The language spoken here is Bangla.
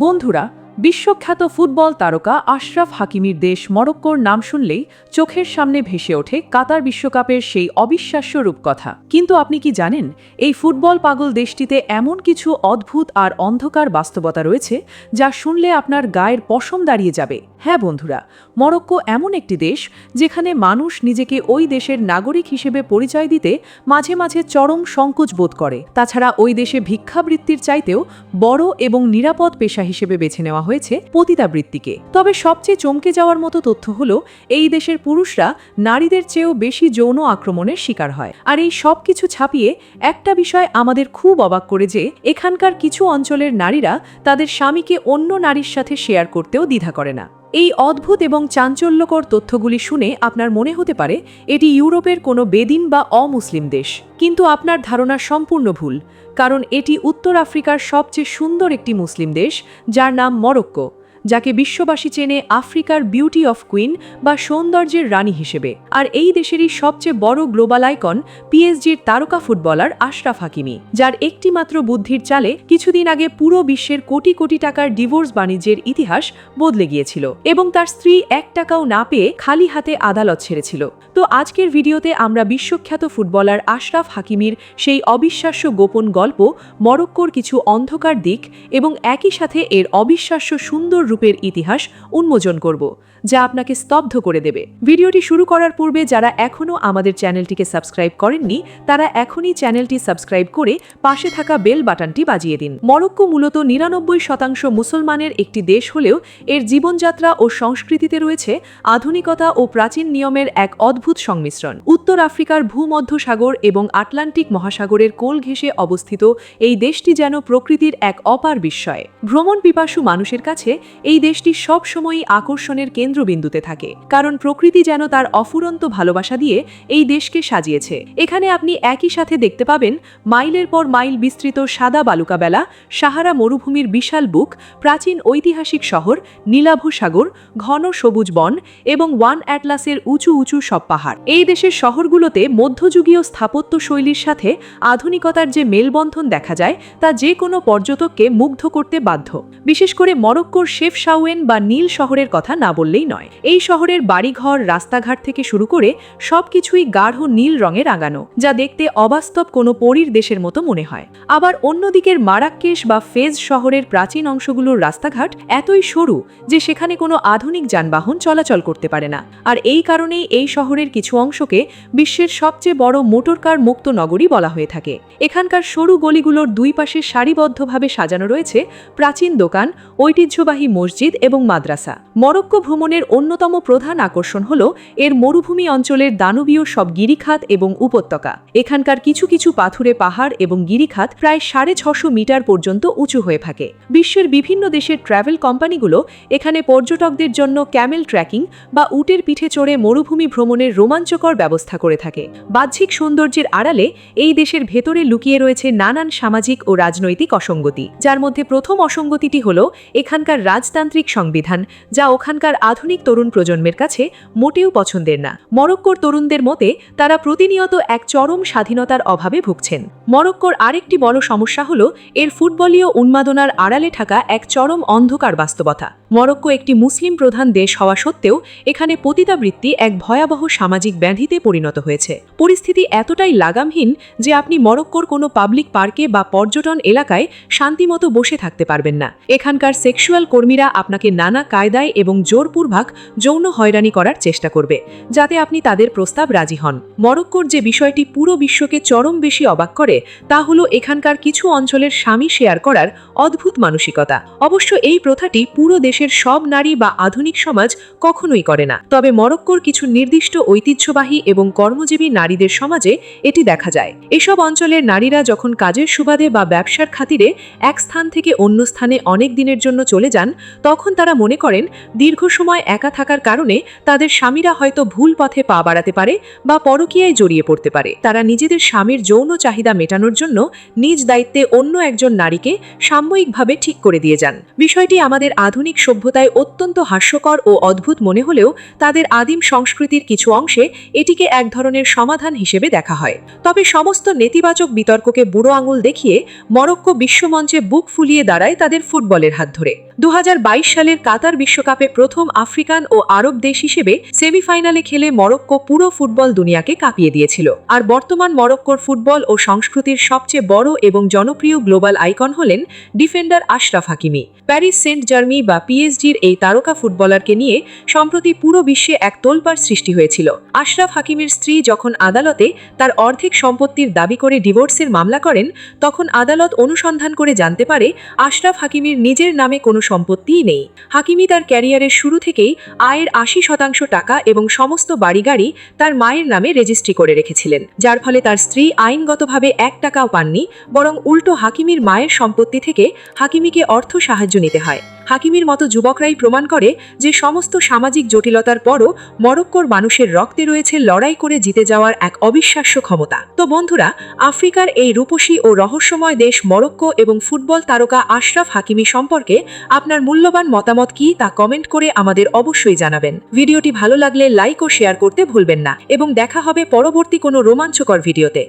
বন্ধুরা, বিশ্বখ্যাত ফুটবল তারকা আশরাফ হাকিমির দেশ মরক্কোর নাম শুনলেই চোখের সামনে ভেসে ওঠে কাতার বিশ্বকাপের সেই অবিশ্বাস্য রূপকথা। কিন্তু আপনি কি জানেন, এই ফুটবল পাগল দেশটিতে এমন কিছু অদ্ভুত আর অন্ধকার বাস্তবতা রয়েছে যা শুনলে আপনার গায়ের পশম দাঁড়িয়ে যাবে। হ্যাঁ বন্ধুরা, মরক্কো এমন একটি দেশ যেখানে মানুষ নিজেকে ওই দেশের নাগরিক হিসেবে পরিচয় দিতে মাঝে মাঝে চরম সংকোচ বোধ করে। তাছাড়া ওই দেশে ভিক্ষাবৃত্তির চাইতেও বড় এবং নিরাপদ পেশা হিসেবে বেছে নেওয়া হয়েছে পতিতাবৃত্তিকে। তবে সবচেয়ে চমকে যাওয়ার মতো তথ্য হলো, এই দেশের পুরুষরা নারীদের চেয়েও বেশি যৌন আক্রমণের শিকার হয়। আর এই সব কিছু ছাপিয়ে একটা বিষয় আমাদের খুব অবাক করে যে এখানকার কিছু অঞ্চলের নারীরা তাদের স্বামীকে অন্য নারীর সাথে শেয়ার করতেও দ্বিধা করে না। এই অদ্ভুত এবং চাঞ্চল্যকর তথ্যগুলি শুনে আপনার মনে হতে পারে এটি ইউরোপের কোনো বেদিন বা অমুসলিম দেশ, কিন্তু আপনার ধারণা সম্পূর্ণ ভুল, কারণ এটি উত্তর আফ্রিকার সবচেয়ে সুন্দর একটি মুসলিম দেশ যার নাম মরক্কো, যাকে বিশ্ববাসী চেনে আফ্রিকার বিউটি অফ কুইন বা সৌন্দর্যের রানী হিসেবে। আর এই দেশেরই সবচেয়ে বড় গ্লোবাল আইকন পিএসজির তারকা ফুটবলার আশরাফ হাকিমি, যার একটি মাত্র বুদ্ধির চালে কিছুদিন আগে পুরো বিশ্বের কোটি কোটি টাকার ডিভোর্স বাণিজ্যের ইতিহাস বদলে গিয়েছিল এবং তার স্ত্রী 1 টাকাও না পেয়ে খালি হাতে আদালত ছেড়েছিল। তো আজকের ভিডিওতে আমরা বিশ্বখ্যাত ফুটবলার আশরাফ হাকিমির সেই অবিশ্বাস্য গোপন গল্প, মরক্কোর কিছু অন্ধকার দিক এবং একই সাথে এর অবিশ্বাস্য সুন্দর রূপের ইতিহাস উন্মোচন করব, যা আপনাকে স্তব্ধ করে দেবে। ভিডিওটি শুরু করার পূর্বে যারা এখনও আমাদের চ্যানেলটিকে সাবস্ক্রাইব করেননি, তারা এখনই চ্যানেলটি সাবস্ক্রাইব করে পাশে থাকা বেল বাটনটি বাজিয়ে দিন। মরক্কো মূলত 99% মুসলমানের একটি দেশ হলেও এর জীবনযাত্রা ও সংস্কৃতিতে রয়েছে আধুনিকতা ও প্রাচীন নিয়মের এক অদ্ভুত সংমিশ্রণ। উত্তর আফ্রিকার ভূমধ্যসাগর এবং আটলান্টিক মহাসাগরের কোল ঘেঁষে অবস্থিত এই দেশটি যেন প্রকৃতির এক অপার বিস্ময়। ভ্রমণ পিপাসু মানুষের কাছে এই দেশটি সব সময়ই আকর্ষণের কেন্দ্রবিন্দুতে থাকে, কারণ প্রকৃতি যেন তার অফুরন্ত ভালোবাসা দিয়ে এই দেশকে সাজিয়েছে। এখানে আপনি একই সাথে দেখতে পাবেন মাইলের পর মাইল বিস্তৃত সাদা বালুকা বেলা, সাহারা মরুভূমির বিশাল বুক, প্রাচীন ঐতিহাসিক শহর, নীলাভ সাগর, ঘন সবুজ বন এবং ওয়ান অ্যাটলাসের উঁচু উঁচু সব পাহাড়। এই দেশের শহরগুলোতে মধ্যযুগীয় স্থাপত্য শৈলীর সাথে আধুনিকতার যে মেলবন্ধন দেখা যায় তা যে কোনো পর্যটককে মুগ্ধ করতে বাধ্য। বিশেষ করে মরক্কোর শেফশাউয়েন বা নীল শহরের কথা না বললেই নয়। এই শহরের বাড়িঘর, রাস্তাঘাট থেকে শুরু করে সবকিছুই গাঢ় নীল রঙে রাঙানো, যা দেখতে অবাস্তব কোনো পরীর দেশের মতো মনে হয়। আবার অন্যদিকের মারাক্কেশ বা ফেজ শহরের প্রাচীন অংশগুলোর রাস্তাঘাট এতই সরু যে সেখানে কোনো আধুনিক যানবাহন চলাচল করতে পারে না। আর এই কারণেই এই শহরের কিছু অংশকে বিশ্বের সবচেয়ে বড় মোটরকার মুক্ত নগরী বলা হয়ে থাকে। এখানকার সরু গলিগুলোর দুই পাশে সারিবদ্ধভাবে সাজানো রয়েছে প্রাচীন দোকান, ঐতিহ্যবাহী মসজিদ এবং মাদ্রাসা। মরক্কো ভ্রমণের অন্যতম প্রধান আকর্ষণ হল এর মরুভূমি অঞ্চলের দানবীয় সব গিরিখাত এবং উপত্যকা। এখানকার কিছু কিছু পাথুরে পাহাড় এবং গিরিখাত প্রায় 650 মিটার পর্যন্ত উঁচু হয়ে থাকে। বিশ্বের বিভিন্ন দেশের ট্রাভেল কোম্পানিগুলো এখানে পর্যটকদের জন্য ক্যামেল ট্রেকিং বা উটের পিঠে চড়ে মরুভূমি ভ্রমণের রোমাঞ্চকর ব্যবস্থা করে থাকে। বাহ্যিক সৌন্দর্যের আড়ালে এই দেশের ভেতরে লুকিয়ে রয়েছে নানান সামাজিক ও রাজনৈতিক অসঙ্গতি, যার মধ্যে প্রথম অসঙ্গতিটি হল এখানকার রাজতান্ত্রিক সংবিধান, যা ওখানকার আধুনিক তরুণ প্রজন্মের কাছে মোটেও পছন্দের না। মরক্কোর তরুণদের মতে তারা প্রতিনিয়ত এক চরম স্বাধীনতার অভাবে ভুগছেন। মরক্কোর আরেকটি বড় সমস্যা হল এর ফুটবলীয় উন্মাদনার আড়ালে থাকা এক চরম অন্ধকার বাস্তবতা। মরক্কো একটি মুসলিম প্রধান দেশ হওয়া সত্ত্বেও এখানে পতিতাবৃত্তি এক ভয়াবহ সামাজিক ব্যাধিতে পরিণত হয়েছে। পরিস্থিতি এতটাই লাগামহীন যে আপনি মরক্কোর কোনো পাবলিক পার্কে বা পর্যটন এলাকায় শান্তিমতো বসে থাকতে পারবেন না। এখানকার সেক্সুয়াল কর্মীরা আপনাকে নানা কায়দায় এবং জোরপূর্বক যৌন হয়রানি করার চেষ্টা করবে, যাতে আপনি তাদের প্রস্তাব রাজি হন। মরক্কোর যে বিষয়টি পুরো বিশ্বকে চরম বেশি অবাক করে তা হলো এখানকার কিছু অঞ্চলের স্বামী শেয়ার করার অদ্ভুত মানসিকতা। অবশ্য এই প্রথাটি পুরো দেশের সব নারী বা আধুনিক সমাজ কখনোই করে না, তবে মরক্কোর কিছু নির্দিষ্ট ঐতিহ্যবাহী এবং কর্মজীবী নারীদের সমাজে এটি দেখা যায়। এসব অঞ্চলের নারীরা যখন কাজের সুবাদে বা ব্যবসার খাতিরে এক স্থান থেকে অন্য স্থানে অনেক দিনের জন্য চলে যান, তখন তারা মনে করেন দীর্ঘ সময় একা থাকার কারণে তাদের স্বামীরা হয়তো ভুল পথে পা বাড়াতে পারে বা পরকীয়ায় জড়িয়ে পড়তে পারে। তারা নিজেদের স্বামীর যৌন চাহিদা মেটানোর জন্য নিজ দায়িত্বে অন্য একজন নারীকে সাময়িকভাবে ঠিক করে দিয়ে যান। বিষয়টি আমাদের আধুনিক সভ্যতায় অত্যন্ত হাস্যকর ও অদ্ভুত মনে হলেও তাদের আদিম সংস্কৃতির কিছু অংশে এটিকে এক ধরনের সমাধান হিসেবে দেখা হয়। তবে সমস্ত নেতিবাচক বিতর্ককে বুড়ো আঙুল দেখিয়ে মরক্কো বিশ্বমঞ্চে বুক ফুলিয়ে দাঁড়ায় তাদের ফুটবলের হাত ধরে। 2022 সালের কাতার বিশ্বকাপে প্রথম আফ্রিকান ও আরব দেশ হিসেবে সেমিফাইনালে খেলে মরক্কো পুরো ফুটবল দুনিয়াকে কাঁপিয়ে দিয়েছিল। আর বর্তমান মরক্কোর ফুটবল ও সংস্কৃতির সবচেয়ে বড় এবং জনপ্রিয় গ্লোবাল আইকন হলেন defender Achraf Hakimi. Paris Saint Germain বা পিএসজির এই তারকা ফুটবলারকে নিয়ে সম্প্রতি পুরো বিশ্বে এক তোলপাড় সৃষ্টি হয়েছিল। আশরাফ হাকিমির স্ত্রী যখন আদালতে তার অর্ধেক সম্পত্তির দাবি করে ডিভোর্সের মামলা করেন, তখন আদালত অনুসন্ধান করে জানতে পারে আশরাফ হাকিমির নিজের নামে কোনো সম্পত্তিই নেই। হাকিমি তার ক্যারিয়ারের শুরু থেকেই আয়ের 80% টাকা এবং সমস্ত বাড়িগাড়ি তার মায়ের নামে রেজিস্ট্রি করে রেখেছিলেন, যার ফলে তার স্ত্রী আইনগতভাবে 1 টাকাও পাননি, বরং উল্টো হাকিমির মায়ের সম্পত্তি থেকে হাকিমিকে অর্থ সাহায্য নিতে হয়। হাকিমির মতো যুবকরাই প্রমাণ করে যে সমস্ত সামাজিক জটিলতার পরও মরক্কোর মানুষের রক্তে রয়েছে লড়াই করে জিতে যাওয়ার এক অবিশ্বাস্য ক্ষমতা। তো বন্ধুরা, আফ্রিকার এই রূপসী ও রহস্যময় দেশ মরক্কো এবং ফুটবল তারকা আশরাফ হাকিমি সম্পর্কে আপনার মূল্যবান মতামত কি তা কমেন্ট করে আমাদের অবশ্যই জানাবেন। ভিডিওটি ভালো লাগলে লাইক ও শেয়ার করতে ভুলবেন না এবং দেখা হবে পরবর্তী কোনো রোমাঞ্চকর ভিডিওতে।